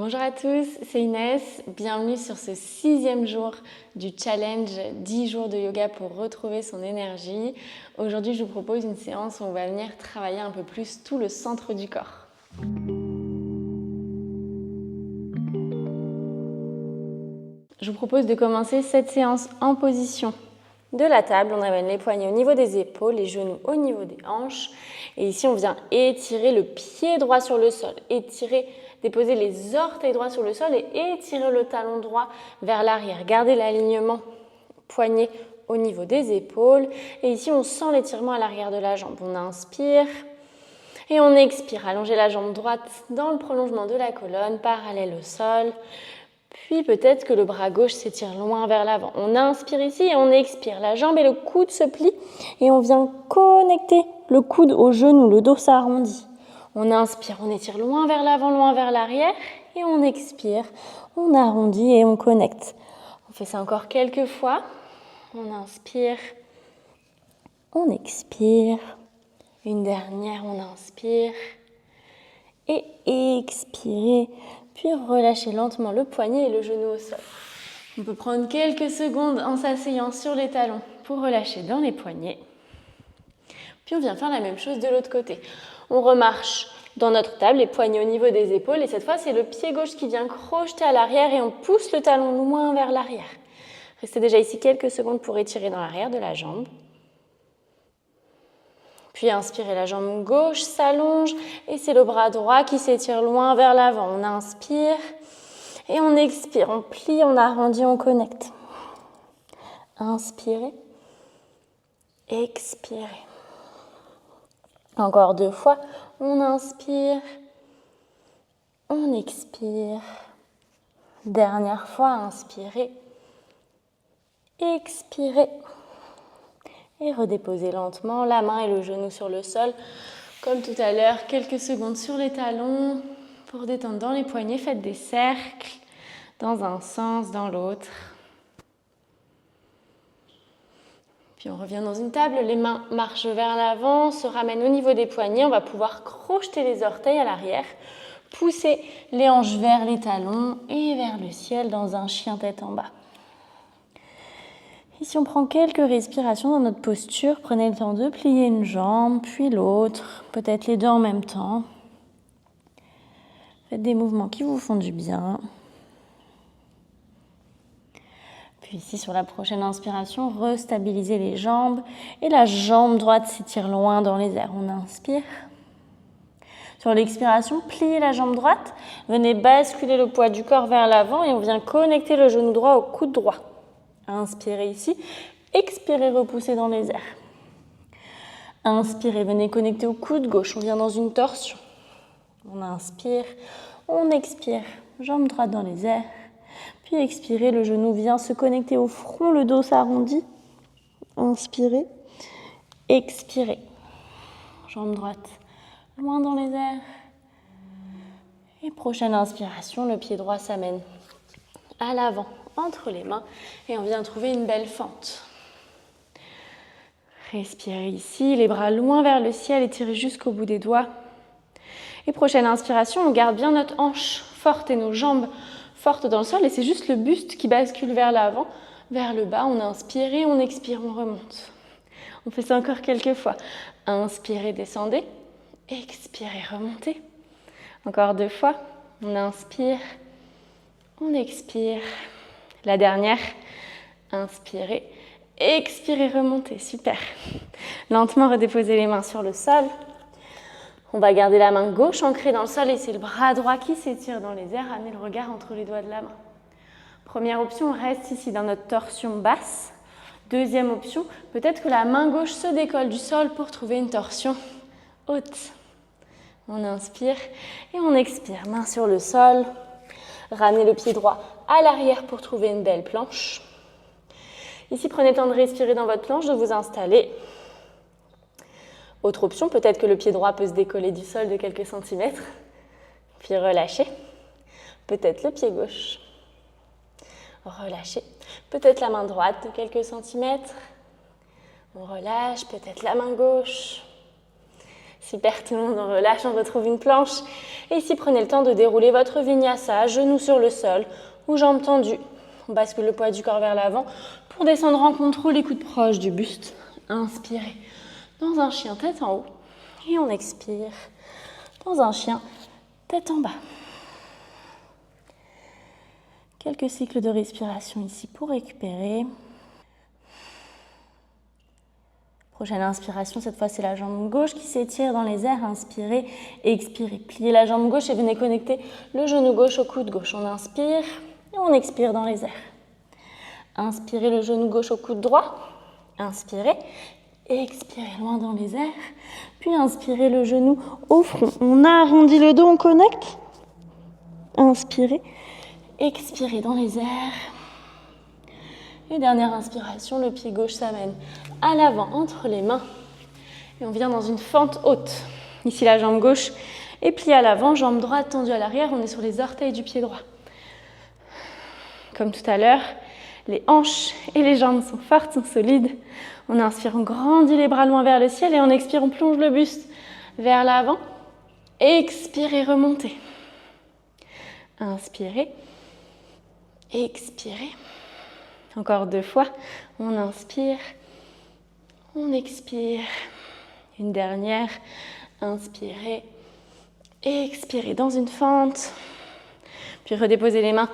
Bonjour à tous, c'est Inès. Bienvenue sur ce 6e jour du challenge 10 jours de yoga pour retrouver son énergie. Aujourd'hui, je vous propose une séance où on va venir travailler un peu plus tout le centre du corps. Je vous propose de commencer cette séance en position de la table. On amène les poignets au niveau des épaules, les genoux au niveau des hanches. Et ici, on vient étirer le pied droit sur le sol. Déposer les orteils droits sur le sol et étirer le talon droit vers l'arrière. Gardez l'alignement poignet au niveau des épaules. Et ici, on sent l'étirement à l'arrière de la jambe. On inspire et on expire. Allongez la jambe droite dans le prolongement de la colonne, parallèle au sol. Puis peut-être que le bras gauche s'étire loin vers l'avant. On inspire ici et on expire. La jambe et le coude se plient et on vient connecter le coude au genou. Le dos s'arrondit. On inspire, on étire loin vers l'avant, loin vers l'arrière et on expire. On arrondit et on connecte. On fait ça encore quelques fois. On inspire, on expire. Une dernière, on inspire et expirez. Puis relâchez lentement le poignet et le genou au sol. On peut prendre quelques secondes en s'asseyant sur les talons pour relâcher dans les poignets. Puis on vient faire la même chose de l'autre côté. On remarche dans notre table, les poignets au niveau des épaules. Et cette fois, c'est le pied gauche qui vient crocheter à l'arrière et on pousse le talon loin vers l'arrière. Restez déjà ici quelques secondes pour étirer dans l'arrière de la jambe. Puis inspirez, la jambe gauche s'allonge et c'est le bras droit qui s'étire loin vers l'avant. On inspire et on expire. On plie, on arrondit, on connecte. Inspirez, expirez. Encore 2 fois. On inspire, on expire. Dernière fois, inspirez, expirez. Et redéposez lentement la main et le genou sur le sol. Comme tout à l'heure, quelques secondes sur les talons pour détendre dans les poignets. Faites des cercles dans un sens, dans l'autre. Puis on revient dans une table, les mains marchent vers l'avant, se ramènent au niveau des poignets. On va pouvoir crocheter les orteils à l'arrière, pousser les hanches vers les talons et vers le ciel dans un chien tête en bas. Ici, on prend quelques respirations dans notre posture. Prenez le temps de plier une jambe, puis l'autre, peut-être les deux en même temps. Faites des mouvements qui vous font du bien. Puis ici, sur la prochaine inspiration, restabilisez les jambes et la jambe droite s'étire loin dans les airs. On inspire. Sur l'expiration, pliez la jambe droite. Venez basculer le poids du corps vers l'avant et on vient connecter le genou droit au coude droit. Inspirez ici. Expirez, repoussez dans les airs. Inspirez, venez connecter au coude gauche. On vient dans une torsion. On inspire, on expire. Jambe droite dans les airs. Puis expirez, le genou vient se connecter au front, le dos s'arrondit. Inspirez, expirez. Jambe droite loin dans les airs. Et prochaine inspiration, le pied droit s'amène à l'avant, entre les mains. Et on vient trouver une belle fente. Respirez ici, les bras loin vers le ciel, étirez jusqu'au bout des doigts. Et prochaine inspiration, on garde bien notre hanche forte et nos jambes fortes dans le sol. Et c'est juste le buste qui bascule vers l'avant, vers le bas. On inspire et on expire, on remonte. On fait ça encore quelques fois. Inspirez, descendez. Expirez, remontez. Encore 2 fois. On inspire, on expire. La dernière. Inspirez, expirez, remontez. Super. Lentement, redéposez les mains sur le sol. On va garder la main gauche ancrée dans le sol et c'est le bras droit qui s'étire dans les airs. Amenez le regard entre les doigts de la main. Première option, on reste ici dans notre torsion basse. Deuxième option, peut-être que la main gauche se décolle du sol pour trouver une torsion haute. On inspire et on expire. Main sur le sol. Ramenez le pied droit à l'arrière pour trouver une belle planche. Ici, prenez le temps de respirer dans votre planche, de vous installer. Autre option, peut-être que le pied droit peut se décoller du sol de quelques centimètres. Puis relâchez. Peut-être le pied gauche. Relâchez. Peut-être la main droite de quelques centimètres. On relâche. Peut-être la main gauche. Super, tout le monde, on relâche, on retrouve une planche. Et ici, prenez le temps de dérouler votre vinyasa, genoux sur le sol ou jambes tendues. On bascule le poids du corps vers l'avant pour descendre en contrôle, les coudes proches du buste. Inspirez dans un chien tête en haut et on expire dans un chien tête en bas. Quelques cycles de respiration ici pour récupérer. Prochaine inspiration, cette fois c'est la jambe gauche qui s'étire dans les airs. Inspirez et expirez. Pliez la jambe gauche et venez connecter le genou gauche au coude gauche. On inspire et on expire dans les airs. Inspirez le genou gauche au coude droit. Inspirez et expirez loin dans les airs. Puis inspirez le genou au front. On arrondit le dos, on connecte. Inspirez, expirez dans les airs. Et dernière inspiration, le pied gauche s'amène à l'avant entre les mains. Et on vient dans une fente haute. Ici, la jambe gauche est pliée à l'avant, jambe droite tendue à l'arrière. On est sur les orteils du pied droit. Comme tout à l'heure, les hanches et les jambes sont fortes, sont solides. On inspire, on grandit les bras loin vers le ciel et on expire, on plonge le buste vers l'avant. Expirez, remontez. Inspirez, expirez. Encore 2 fois, on inspire, on expire. Une dernière, inspirez, expirez dans une fente. Puis redéposez les mains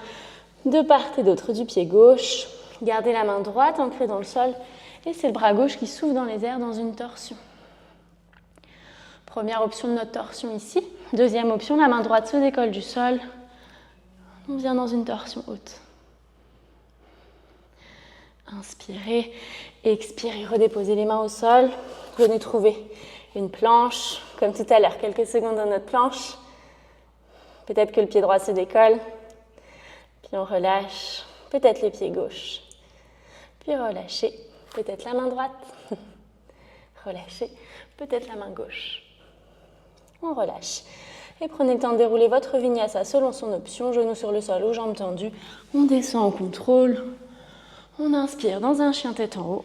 de part et d'autre du pied gauche. Gardez la main droite ancrée dans le sol et c'est le bras gauche qui s'ouvre dans les airs dans une torsion. Première option de notre torsion ici. Deuxième option, la main droite se décolle du sol. On vient dans une torsion haute. Inspirez, expirez, redéposez les mains au sol. Venez trouver une planche, comme tout à l'heure, quelques secondes dans notre planche. Peut-être que le pied droit se décolle, puis on relâche, peut-être les pieds gauche. Puis relâchez, peut-être la main droite. Relâchez, peut-être la main gauche. On relâche. Et prenez le temps de dérouler votre vinyasa selon son option, genoux sur le sol ou jambes tendues. On descend en contrôle. On inspire dans un chien tête en haut.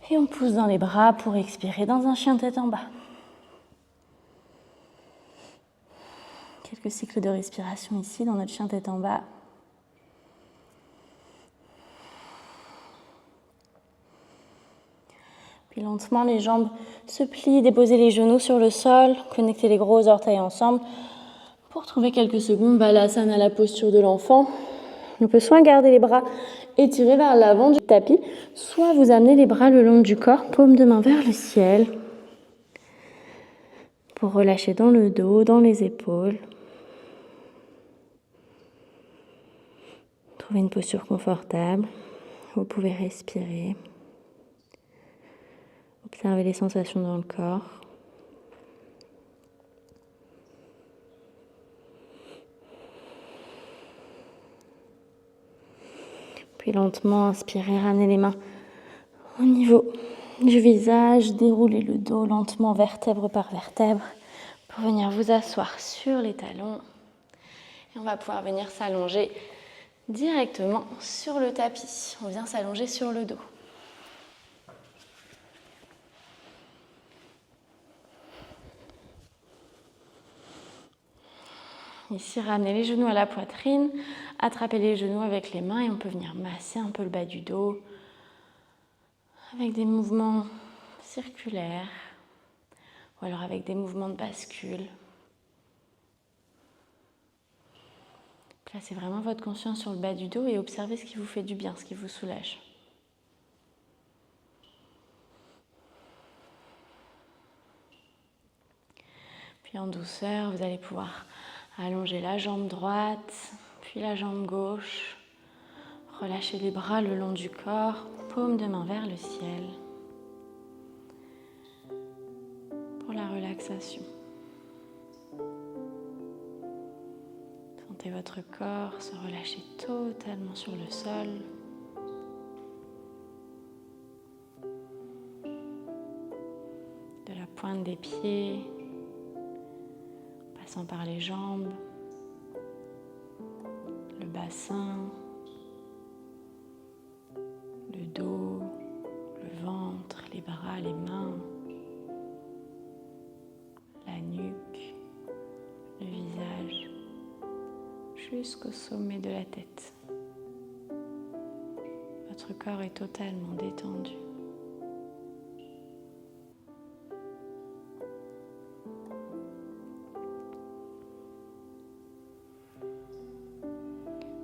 Et on pousse dans les bras pour expirer dans un chien tête en bas. Quelques cycles de respiration ici dans notre chien tête en bas. Puis lentement, les jambes se plient, déposez les genoux sur le sol, connectez les gros orteils ensemble pour trouver quelques secondes Balasana, la posture de l'enfant. On peut soit garder les bras étirés vers l'avant du tapis, soit vous amener les bras le long du corps, paume de main vers le ciel, pour relâcher dans le dos, dans les épaules. Trouvez une posture confortable. Vous pouvez respirer. Observez les sensations dans le corps. Puis lentement, inspirez, ramenez les mains au niveau du visage, déroulez le dos lentement, vertèbre par vertèbre, pour venir vous asseoir sur les talons. Et on va pouvoir venir s'allonger directement sur le tapis. On vient s'allonger sur le dos. Ici, ramenez les genoux à la poitrine, attrapez les genoux avec les mains et on peut venir masser un peu le bas du dos avec des mouvements circulaires ou alors avec des mouvements de bascule. Placez vraiment votre conscience sur le bas du dos et observez ce qui vous fait du bien, ce qui vous soulage. Puis en douceur, vous allez pouvoir allonger la jambe droite, puis la jambe gauche. Relâchez les bras le long du corps, paume de main vers le ciel. Pour la relaxation. Sentez votre corps se relâcher totalement sur le sol. De la pointe des pieds, passant par les jambes, le bassin, le dos, le ventre, les bras, les mains. jusqu'au sommet de la tête. Votre corps est totalement détendu.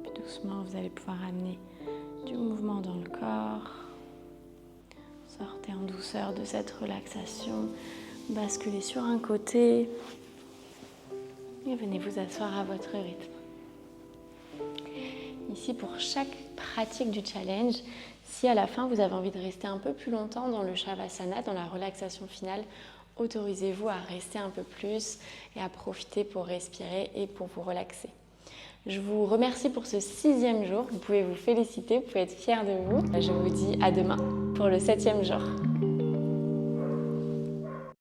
Puis doucement, vous allez pouvoir amener du mouvement dans le corps. Sortez en douceur de cette relaxation. Basculez sur un côté. Et venez vous asseoir à votre rythme. Ici, pour chaque pratique du challenge, si à la fin vous avez envie de rester un peu plus longtemps dans le Shavasana, dans la relaxation finale, autorisez-vous à rester un peu plus et à profiter pour respirer et pour vous relaxer. Je vous remercie pour ce 6e jour. Vous pouvez vous féliciter, vous pouvez être fiers de vous. Je vous dis à demain pour le 7e jour.